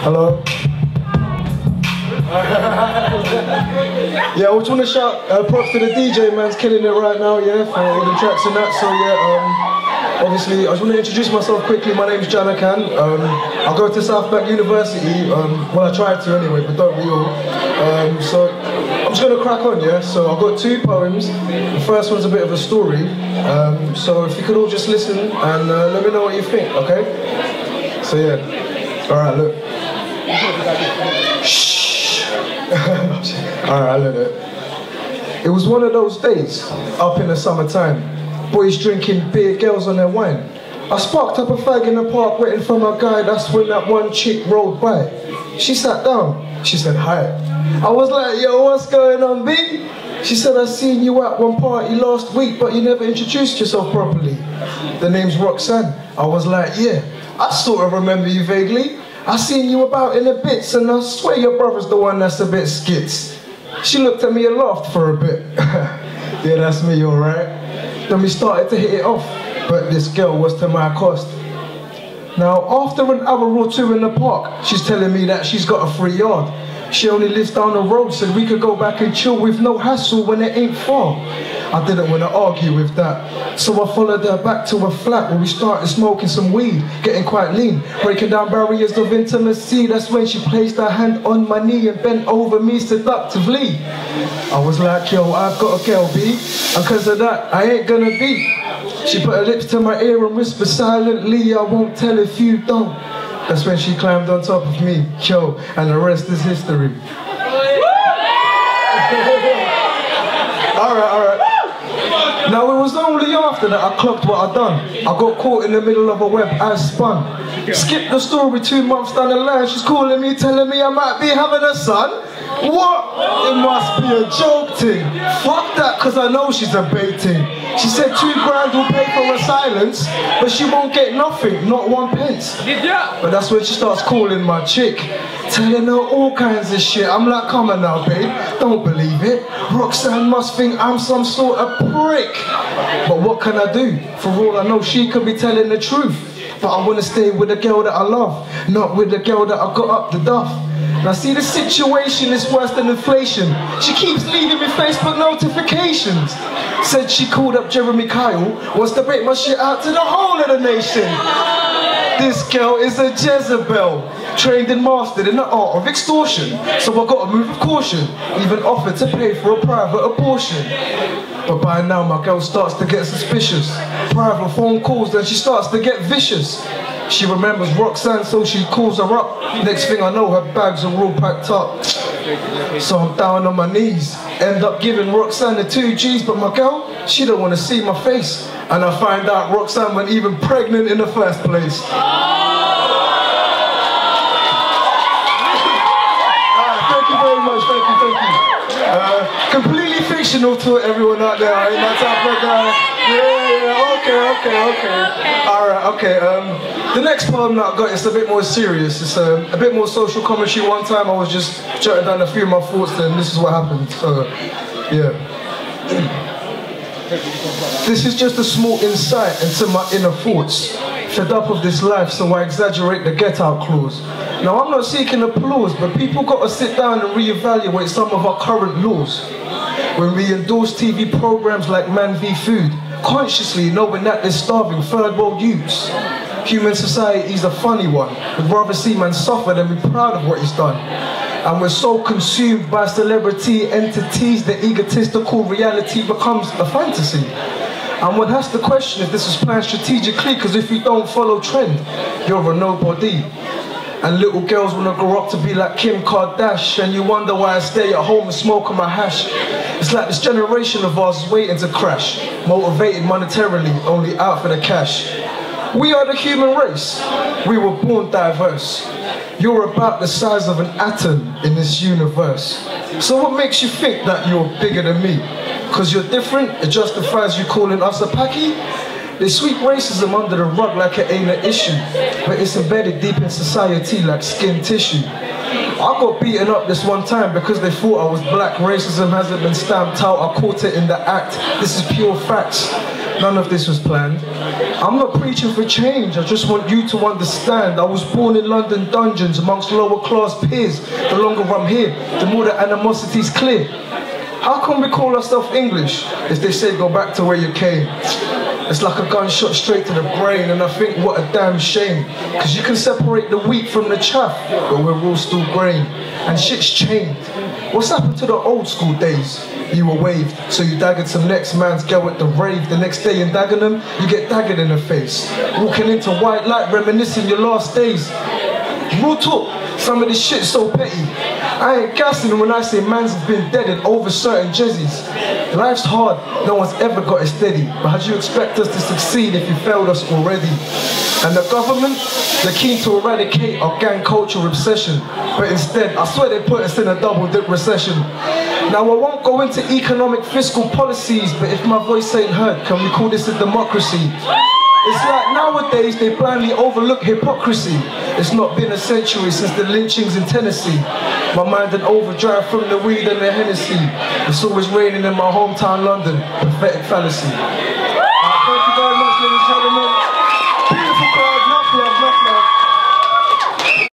Hello. Yeah, I just want to shout props to the DJ, man's killing it right now, yeah, for all the tracks and that. So yeah, obviously, I just want to introduce myself quickly. My name's Janakan. I go to South Bank University. Well, I tried to anyway, but don't we all? So I'm just gonna crack on, yeah. So I've got two poems. The first one's a bit of a story. So if you could all just listen and let me know what you think, okay? So yeah. All right, look. Shh. Alright, look it. It was one of those days, up in the summertime. Boys drinking beer, girls on their wine. I sparked up a fag in the park waiting for my guy. That's when that one chick rolled by. She sat down. She said hi. I was like, yo, what's going on, B? She said, I seen you at one party last week, but you never introduced yourself properly. The name's Roxanne. I was like, yeah, I sort of remember you vaguely. I seen you about in the bits, and I swear your brother's the one that's a bit skits. She looked at me and laughed for a bit. Yeah, that's me, alright. Then we started to hit it off, but this girl was to my cost. Now, after an hour or two in the park, she's telling me that she's got a free yard. She only lives down the road, said we could go back and chill with no hassle when it ain't far. I didn't want to argue with that, so I followed her back to her flat where we started smoking some weed, getting quite lean, breaking down barriers of intimacy. That's when she placed her hand on my knee and bent over me seductively. I was like, yo, I've got a girl, B, and cause of that, I ain't gonna be. She put her lips to my ear and whispered silently, I won't tell if you don't. That's when she climbed on top of me, yo, and the rest is history. Alright. Now it was only after that I clocked what I'd done. I got caught in the middle of a web as spun. Skipped the story 2 months down the line. She's calling me, telling me I might be having a son. What? It must be a joke thing. Fuck that, cause I know she's a baiting. She said 2 grand will pay for her silence, but she won't get nothing, not 1 pence. But that's when she starts calling my chick, telling her all kinds of shit. I'm like, come on now, babe, don't believe it. Roxanne must think I'm some sort of prick. But what can I do? For all I know, she could be telling the truth. But I want to stay with the girl that I love, not with the girl that I got up the duff. Now see, the situation is worse than inflation. She keeps leaving me Facebook notifications. Said she called up Jeremy Kyle, wants to break my shit out to the whole of the nation. This girl is a Jezebel, trained and mastered in the art of extortion. So I got a move of caution, even offered to pay for a private abortion. But by now my girl starts to get suspicious. Private phone calls, then she starts to get vicious. She remembers Roxanne, so she calls her up. Next thing I know, her bags are all packed up. So I'm down on my knees, end up giving Roxanne the 2 G's, but my girl, she don't want to see my face. And I find out Roxanne wasn't even pregnant in the first place. Thank you very much, thank you. Completely fictional to everyone out there, ain't that type of guy? Yeah, okay. Alright, okay. The next poem that I got is a bit more serious. It's a bit more social commentary. One time I was just jotting down a few of my thoughts and this is what happened. So, yeah. This is just a small insight into my inner thoughts. Fed up of this life, so I exaggerate the get out clause. Now I'm not seeking applause, but people got to sit down and reevaluate some of our current laws. When we endorse TV programs like Man v Food, consciously knowing that they're starving third world youths. Human society's a funny one. We'd rather see man suffer than be proud of what he's done. And we're so consumed by celebrity entities that egotistical reality becomes a fantasy. And one has to question if this is planned strategically, because if you don't follow trend, you're a nobody. And little girls want to grow up to be like Kim Kardashian, and you wonder why I stay at home and smoke on my hash. It's like this generation of ours is waiting to crash, motivated monetarily, only out for the cash. We are the human race. We were born diverse. You're about the size of an atom in this universe. So what makes you think that you're bigger than me? Because you're different, it justifies you calling us a packy? They sweep racism under the rug like it ain't an issue, but it's embedded deep in society like skin tissue. I got beaten up this one time because they thought I was black. Racism hasn't been stamped out, I caught it in the act. This is pure facts. None of this was planned. I'm not preaching for change, I just want you to understand. I was born in London dungeons amongst lower class peers. The longer I'm here, the more the animosity's clear. How come we call ourselves English? If they say go back to where you came. It's like a gunshot straight to the brain, and I think what a damn shame. Cause you can separate the wheat from the chaff, but we're all still grain. And shit's changed. What's happened to the old school days? You were waved, so you daggered some next man's girl at the rave. The next day in dagging them, you get daggered in the face. Walking into white light, reminiscing your last days. Real talk, some of this shit's so petty. I ain't gassing when I say mans have been deaded over certain jerseys. Life's hard, no one's ever got it steady. But how do you expect us to succeed if you failed us already? And the government, they're keen to eradicate our gang culture obsession. But instead, I swear they put us in a double-dip recession. Now I won't go into economic fiscal policies, but if my voice ain't heard, can we call this a democracy? It's like nowadays they blindly overlook hypocrisy. It's not been a century since the lynchings in Tennessee. My mind in overdrive from the weed and the Hennessy. It's always raining in my hometown London. Pathetic fallacy. Thank you very much, ladies and gentlemen.